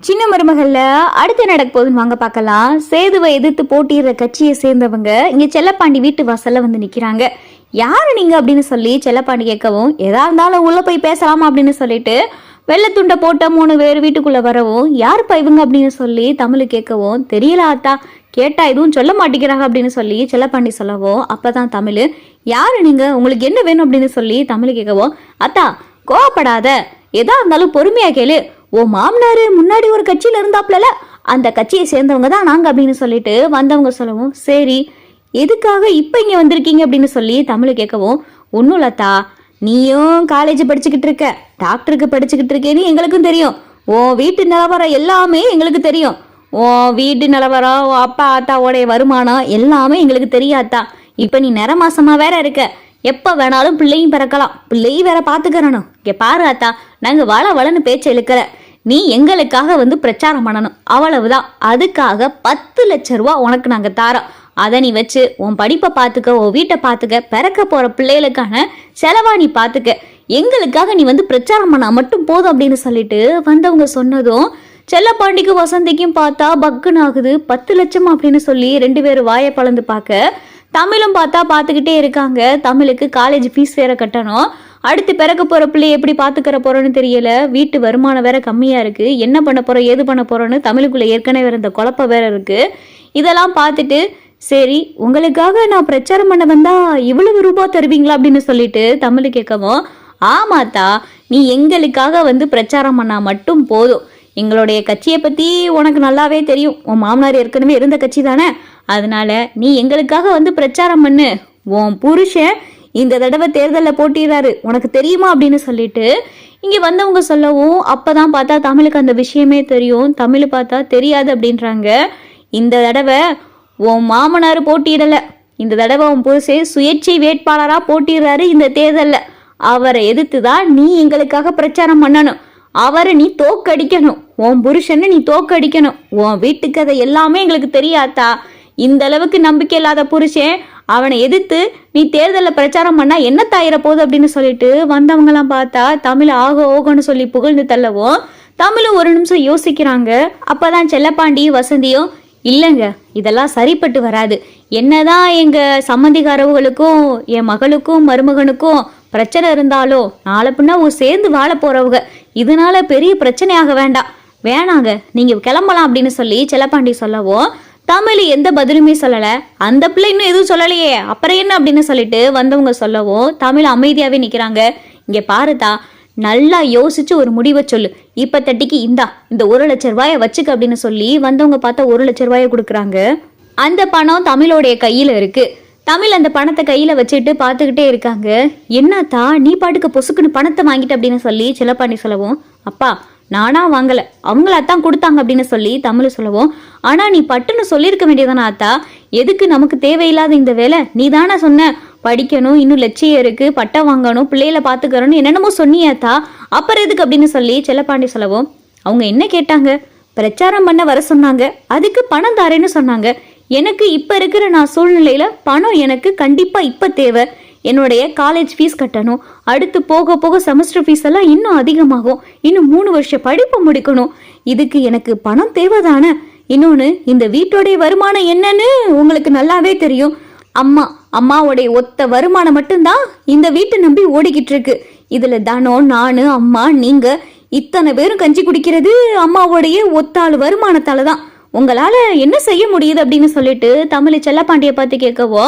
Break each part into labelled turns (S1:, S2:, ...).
S1: சின்ன மருமகள்ல அடுத்து நடக்க போகுதுன்னு வாங்க பார்க்கலாம். சேதுவை எதிர்த்து போட்டியிடுற கட்சியை சேர்ந்தவங்க இங்க செல்லப்பாண்டி வீட்டு வாசல்ல வந்து நிக்கிறாங்க. யாரு நீங்க அப்படின்னு சொல்லி செல்லப்பாண்டி கேட்கவும், எதா இருந்தாலும் உள்ள போய் பேசலாமா அப்படின்னு சொல்லிட்டு வெள்ளத்துண்டை போட்ட 3 பேர் வீட்டுக்குள்ள வரவும், யாருப்பா இவங்க அப்படின்னு சொல்லி தமிழ் கேட்கவும், தெரியல ஆத்தா, கேட்டா எதுவும் சொல்ல மாட்டேங்கிறாங்க அப்படின்னு சொல்லி செல்லப்பாண்டி சொல்லவும், அப்பதான் தமிழ், யாரு நீங்க, உங்களுக்கு என்ன வேணும் அப்படின்னு சொல்லி தமிழ் கேட்கவும், அத்தா கோவப்படாத, எதா இருந்தாலும் பொறுமையா கேளு, ஓ மாமனாரு முன்னாடி ஒரு கட்சியில இருந்தாப்ல, அந்த கட்சியை சேர்ந்தவங்க தான் நாங்க அப்படின்னு சொல்லிட்டு வந்தவங்க சொல்லவும், சரி எதுக்காக இப்ப இங்க வந்திருக்கீங்க அப்படின்னு சொல்லி தமிழ் கேட்கவும், ஒன்னும் இல்லத்தா, நீயும் காலேஜ் படிச்சுக்கிட்டு இருக்க, டாக்டருக்கு படிச்சுக்கிட்டு இருக்கேன்னு எங்களுக்கும் தெரியும், உன் வீட்டு நிலவரம் எல்லாமே எங்களுக்கு தெரியும், உன் வீட்டு நிலவரம், உன் அப்பா ஆத்தாவோடைய வருமானம் எல்லாமே எங்களுக்கு தெரியாதா. இப்ப நீ நிற மாசமா வேற இருக்க, எப்ப வேணாலும் பிள்ளையும் பிறக்கலாம், பிள்ளையும் வேற பாத்துக்கிறணும். இங்க பாரு ஆத்தா, நாங்க வளன்னு பேச்ச இழுக்கிற, நீ எங்களுக்காக வந்து பிரச்சாரம் பண்ணணும், அவ்வளவுதான். அதுக்காக 10 லட்சம் ரூபா உனக்கு நாங்க தாரோம். அதை நீ வச்சு உன் படிப்பை பார்த்துக்க, உன் வீட்டை பார்த்துக்க, பிறக்க போற பிள்ளைகளுக்கான செலவா நீ பார்த்துக்க, எங்களுக்காக நீ வந்து பிரச்சாரம் பண்ணா மட்டும் போதும் அப்படின்னு சொல்லிட்டு வந்தவங்க சொன்னதும் செல்லப்பாண்டிக்கும் வசந்திக்கும் பார்த்தா பக்குன்னு ஆகுது. 10 லட்சம் அப்படின்னு சொல்லி 2 பேரும் வாயை பழந்து பார்க்க, தமிழும் பார்த்தா பார்த்துக்கிட்டே இருக்காங்க. தமிழுக்கு காலேஜ் ஃபீஸ் வேற கட்டணும், அடுத்து பிறக்க போற பிள்ளைய எப்படி பாத்துக்கிற போறோன்னு தெரியல, வீட்டு வருமானம் வேற கம்மியா இருக்கு, என்ன பண்ண போறோம் ஏது பண்ண போறோன்னு தமிழுக்குள்ள ஏற்கனவே இருந்த குழப்பம் வேற இருக்கு. இதெல்லாம் பார்த்துட்டு, சரி உங்களுக்காக நான் பிரச்சாரம் பண்ண வந்தா இவ்வளவு ரூபாய் தருவீங்களா அப்படின்னு சொல்லிட்டு தமிழ் கேட்கவும், ஆமாத்தா, நீ எங்களுக்காக வந்து பிரச்சாரம் பண்ணா மட்டும் போதும், எங்களுடைய கட்சியை பத்தி உனக்கு நல்லாவே தெரியும், உன் மாமனார் ஏற்கனவே இருந்த கட்சி தானே, அதனால நீ எங்களுக்காக வந்து பிரச்சாரம் பண்ணு, உன் புருஷன் இந்த தடவை தேர்தலில் போட்டிடுறாரு உனக்கு தெரியுமா அப்படின்னு சொல்லிட்டு இங்க வந்தவங்க சொல்லவும், அப்பதான் பார்த்தா தமிழுக்கு அந்த விஷயமே தெரியும். தமிழ் பார்த்தா தெரியாது அப்படின்றாங்க. இந்த தடவை உன் மாமனார் போட்டியிடல, இந்த தடவை உன் புருஷே சுயேட்சை வேட்பாளரா போட்டிடுறாரு இந்த தேர்தலில், அவரை எதிர்த்து தான் நீ எங்களுக்காக பிரச்சாரம் பண்ணணும், அவரை நீ தோக்கடிக்கணும், உன் புருஷனை நீ தோக்கடிக்கணும், உன் வீட்டுக்கு அதை எல்லாமே எங்களுக்கு தெரியாதா, இந்த அளவுக்கு நம்பிக்கை இல்லாத புருஷன், அவனை எதிர்த்து நீ தேர்தலில் பிரச்சாரம் பண்ணா என்ன தாயிர போகுது அப்படின்னு சொல்லிட்டு வந்தவங்கலாம் பார்த்தா தமிழ் ஆக ஓகன்னு சொல்லி புகழ்ந்து தள்ளவும், தமிழும் ஒரு நிமிஷம் யோசிக்கிறாங்க. அப்பதான் செல்லப்பாண்டி வசந்தியும், இல்லைங்க இதெல்லாம் சரிப்பட்டு வராது, என்னதான் எங்க சம்மந்திகாரவங்களுக்கும் என் மகளுக்கும் மருமகனுக்கும் பிரச்சனை இருந்தாலும் நாளை பின்னா சேர்ந்து வாழ போறவங்க, இதனால பெரிய பிரச்சனையாக வேணாங்க நீங்க கிளம்பலாம் அப்படின்னு சொல்லி செல்லப்பாண்டி சொல்லவும், தமிழ் எந்த பதிலுமே சொல்லல, அந்த பிள்ளை இன்னும் எதுவும் சொல்லலையே அப்புறம் என்ன அப்படின்னு சொல்லிட்டு வந்தவங்க சொல்லவும், தமிழ் அமைதியாவே நிக்கிறாங்க. இங்க பாருதா, நல்லா யோசிச்சு ஒரு முடிவை சொல்லு, இப்ப தட்டிக்கு இந்த 1 லட்சம் ரூபாயை வச்சுக்க அப்படின்னு சொல்லி வந்தவங்க பார்த்தா 1 லட்சம் ரூபாயை கொடுக்குறாங்க. அந்த பணம் தமிழோடைய கையில இருக்கு. தமிழ் அந்த பணத்தை கையில வச்சுட்டு பார்த்துக்கிட்டே இருக்காங்க. என்னத்தா நீ பாட்டுக்கு பொசுக்குன்னு பணத்தை வாங்கிட்ட அப்படின்னு சொல்லி செல்லப்பாண்டி சொல்லவும், அப்பா நானா வாங்கல, அவங்களாத்தான் கொடுத்தாங்க அப்படின்னு சொல்லி தமிழ் சொல்லவும், ஆனா நீ பட்டுன்னு சொல்லியிருக்க வேண்டியதானா ஆத்தா, எதுக்கு நமக்கு தேவையில்லாத இந்த வேலை, நீ தானே சொன்ன படிக்கணும், இன்னும் லட்சியம் இருக்கு, பட்டம் வாங்கணும், பிள்ளைகளை பாத்துக்கறணும், என்னென்னமோ சொன்னியாத்தா, அப்புறம் எதுக்கு அப்படின்னு சொல்லி செல்லப்பாண்டி சொல்லவும், அவங்க என்ன கேட்டாங்க, பிரச்சாரம் பண்ண வர சொன்னாங்க, அதுக்கு பணம் தாரேன்னு சொன்னாங்க, எனக்கு இப்ப இருக்கிற நான் சூழ்நிலையில பணம் எனக்கு கண்டிப்பா இப்ப தேவை, என்னுடைய காலேஜ் ஃபீஸ் கட்டணும், அடுத்து போக போக செமஸ்டர் ஃபீஸ் எல்லாம் இன்னும் அதிகமாகும், இன்னும் 3 வருஷம் படிப்பு முடிக்கணும், இதுக்கு எனக்கு பணம் தேவைதானே, இன்னொன்னு இந்த வீட்டோடைய வருமானம் என்னன்னு உங்களுக்கு நல்லாவே தெரியும், அம்மாவுடைய ஒத்த வருமானம் மட்டும்தான் இந்த வீட்டை நம்பி ஓடிக்கிட்டு இருக்கு, இதுல தானோ நானு அம்மா நீங்க இத்தனை பேரும் கஞ்சி குடிக்கிறது அம்மாவுடைய ஒத்தாள் வருமானத்தால தான், உங்களால என்ன செய்ய முடியுது அப்படின்னு சொல்லிட்டு தமிழ் செல்லப்பாண்டிய பார்த்து கேட்கவோ,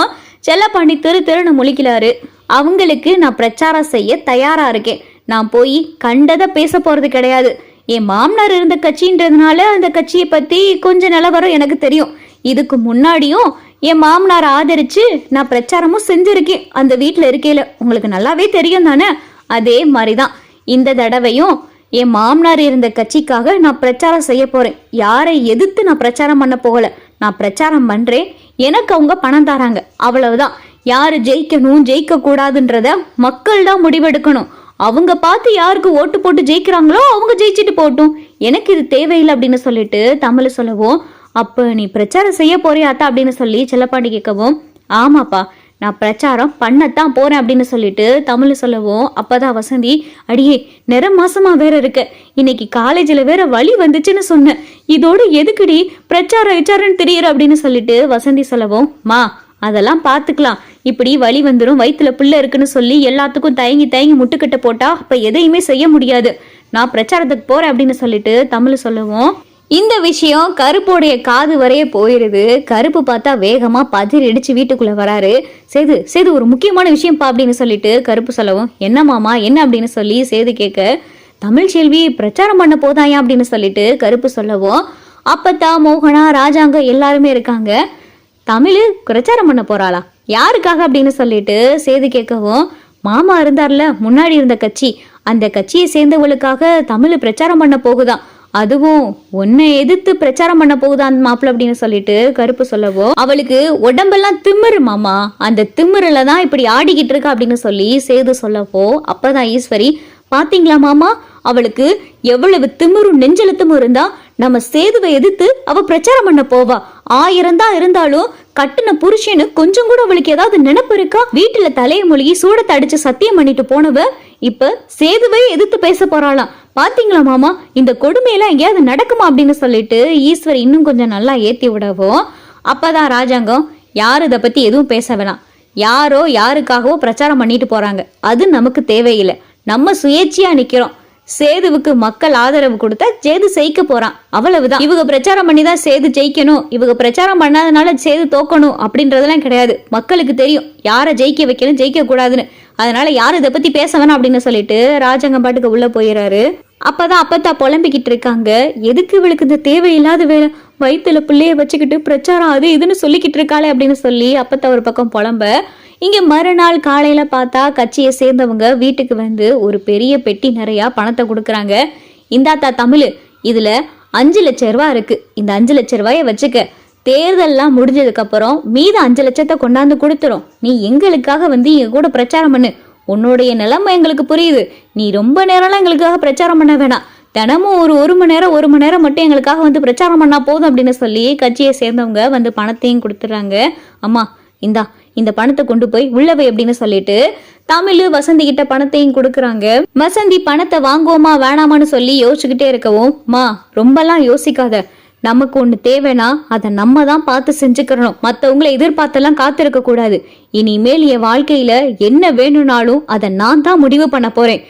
S1: செல்லப்பாண்டி திருன்னு முழிக்கிறாரு. அவங்களுக்கு நான் பிரச்சாரம் செய்ய தயாரா இருக்கேன், நான் போய் கண்டதை பேச போறது கிடையாது, என் மாமனார் இருந்த கட்சின்றதுனால அந்த கட்சியை பத்தி கொஞ்சம் நிலவரம் எனக்கு தெரியும், இதுக்கு முன்னாடியும் என் மாமனார் ஆதரிச்சு நான் பிரச்சாரமும் செஞ்சிருக்கேன் அந்த வீட்டுல இருக்கையில, உங்களுக்கு நல்லாவே தெரியும் தானே, அதே மாதிரிதான் இந்த தடவையும் என் மாமனார் இருந்த கட்சிக்காக நான் பிரச்சாரம் செய்ய போறேன், யாரை எதிர்த்து நான் பிரச்சாரம் பண்ண போகல, நான் பிரச்சாரம் பண்றேன், எனக்கு அவங்க பணம் தராங்க, அவ்வளவுதான், யாரு ஜெயிக்கணும் ஜெயிக்க கூடாதுன்றத மக்கள் தான் முடிவெடுக்கணும், அவங்க பார்த்து யாருக்கு ஓட்டு போட்டு ஜெயிக்கிறாங்களோ அவங்க ஜெயிச்சுட்டு போட்டும், எனக்கு இது தேவையில்லை அப்படின்னு சொல்லிட்டு தமிழ் சொல்லவும், அப்ப நீ பிரச்சாரம் செய்ய போறியாத்தா அப்படின்னு சொல்லி செல்லப்பாண்டி கேட்கவும், ஆமாப்பா நான் பிரச்சாரம் பண்ணத்தான் போறேன் அப்படின்னு சொல்லிட்டு தமிழ் சொல்லவும் அப்பதான் வசந்தி, அடியே நிற மாசமா வேற இருக்க, இன்னைக்கு காலேஜ்ல வேற வலி வந்துச்சுன்னு சொன்னேன், இதோட எதுக்குடி பிரச்சாரம் தெரியுற அப்படின்னு சொல்லிட்டு வசந்தி சொல்லவும், மா அதெல்லாம் பாத்துக்கலாம், இப்படி வலி வந்துடும் வயிற்றுல பிள்ளை இருக்குன்னு சொல்லி எல்லாத்துக்கும் தயங்கி முட்டுக்கட்டை போட்டா அப்ப எதையுமே செய்ய முடியாது, நான் பிரச்சாரத்துக்கு போறேன் அப்படின்னு சொல்லிட்டு தமிழ் சொல்லவும் இந்த விஷயம் கருப்போடைய காது வரையே போயிருது. கருப்பு பார்த்தா வேகமா பதறிடிச்சு வீட்டுக்குள்ள வராரு. சேது ஒரு முக்கியமான விஷயம்ப்பா அப்படின்னு சொல்லிட்டு கருப்பு சொல்லவும், என்ன மாமா என்ன அப்படின்னு சொல்லி சேது கேட்க, தமிழ் செல்வி பிரச்சாரம் பண்ண போதாயா அப்படின்னு சொல்லிட்டு கருப்பு சொல்லவும் அப்பத்தா மோகனா ராஜாங்க எல்லாருமே இருக்காங்க. தமிழ் பிரச்சாரம் பண்ண போறாளா, யாருக்காக அப்படின்னு சொல்லிட்டு சேது கேட்கவும், மாமா இருந்தார்ல முன்னாடி இருந்த கட்சி, அந்த கட்சியை சேர்ந்தவளுக்காக தமிழ் பிரச்சாரம் பண்ண போகுதான், அதுவும் உன்னை எதிர்த்து பிரச்சாரம் பண்ண போகுதான் மாப்பிள்ள அப்படின்னு சொல்லிட்டு கருப்பு சொல்லவும், அவளுக்கு உடம்பெல்லாம் திமிரு மாமா, அந்த திமிருல தான் இப்படி ஆடிக்கிட்டு இருக்கா அப்படின்னு சொல்லி சேது சொல்லப்போ அப்பதான் ஈஸ்வரி, பாத்தீங்களா மாமா அவளுக்கு எவ்வளவு திமிரும் நெஞ்செழுத்தமும் இருந்தா நம்ம சேதுவை எதிர்த்து அவ பிரச்சாரம் பண்ண போவா, 1000 தான் இருந்தாலும் கட்டுன புருஷன்னு கொஞ்சம் கூட அவளுக்கு ஏதாவது நினைப்பு இருக்கா, வீட்டுல தலையை மொழிகி சூடத்தை அடிச்சு சத்தியம் பண்ணிட்டு போனவ இப்ப சேதுவை எதிர்த்து பேச போறாளாம், பாத்தீங்களா மாமா இந்த கொடுமையெல்லாம் எங்கேயாவது நடக்குமா அப்படின்னு சொல்லிட்டு ஈஸ்வரி இன்னும் கொஞ்சம் நல்லா ஏத்தி விடவும் அப்பதான் ராஜாங்கம், யாரு இதை பத்தி எதுவும் பேச வேணாம், யாரோ யாருக்காகவோ பிரச்சாரம் பண்ணிட்டு போறாங்க, அது நமக்கு தேவையில்லை, நம்ம சுயேட்சையா நிக்கிறோம், சேதுவுக்கு மக்கள் ஆதரவு கொடுத்தா சேது ஜெயிக்க போறான், அவ்வளவுதான், இவங்க பிரச்சாரம் பண்ணி தான் சேது ஜெயிக்கணும், இவங்க பிரச்சாரம் பண்ணாதனால சேது தோக்கணும் அப்படின்றதெல்லாம் கிடையாது, மக்களுக்கு தெரியும் யாரை ஜெயிக்க வைக்கணும் ஜெயிக்க கூடாதுன்னு, அதனால யாரும் இதை பத்தி பேச வேணாம் அப்படின்னு சொல்லிட்டு ராஜாங்கம் பாட்டுக்கு உள்ள போயிடுறாரு. அப்பதான் அப்பத்தா புலம்பிக்கிட்டு இருக்காங்க, எதுக்கு இவளுக்கு இந்த தேவையில்லாத வேலை, வயிற்றுல பிள்ளைய வச்சுக்கிட்டு பிரச்சாரம் அது இதுன்னு சொல்லிக்கிட்டு இருக்காளே அப்படின்னு சொல்லி அப்பத்தா ஒரு பக்கம் புலம்ப, இங்க மறுநாள் காலையில பார்த்தா கட்சியை சேர்ந்தவங்க வீட்டுக்கு வந்து ஒரு பெரிய பெட்டி நிறைய பணத்தை கொடுக்குறாங்க. இந்தாத்தா தமிழ், இதுல 5 லட்சம் ரூபாய் இருக்கு, இந்த 5 லட்சம் ரூபாய வச்சுக்க, தேர்தல்லாம் முடிஞ்சதுக்கு அப்புறம் மீத 5 லட்சத்தை கொண்டாந்து கொடுத்துரும், நீ எங்களுக்காக வந்து எங்க கூட பிரச்சாரம் பண்ணு, உன்னுடைய நிலைமை எங்களுக்கு புரியுது, நீ ரொம்ப நேரம்லாம் எங்களுக்காக பிரச்சாரம் பண்ண வேணாம், தினமும் ஒரு மணி நேரம் மட்டும் எங்களுக்காக வந்து பிரச்சாரம் பண்ணா போதும் அப்படின்னு சொல்லி கட்சியை சேர்ந்தவங்க வந்து பணத்தையும் கொடுத்துட்றாங்க. அம்மா இந்தா இந்த பணத்தை கொண்டு போய் உள்ளவை அப்படின்னு சொல்லிட்டு தமிழ் வசந்தி கிட்ட பணத்தையும் கொடுக்குறாங்க. வசந்தி பணத்தை வாங்குவோமா வேணாமான்னு சொல்லி யோசிச்சுக்கிட்டே இருக்கவும், மா ரொம்பலாம் யோசிக்காத, நமக்கு ஒண்ணு தேவைன்னா அதை நம்ம தான் பார்த்து செஞ்சுக்கிறணும், மற்றவங்களை எதிர்பார்த்தெல்லாம் காத்திருக்க கூடாது, இனிமேல் என் வாழ்க்கையில என்ன வேணும்னாலும் அதை நான் தான் முடிவு பண்ண போறேன்,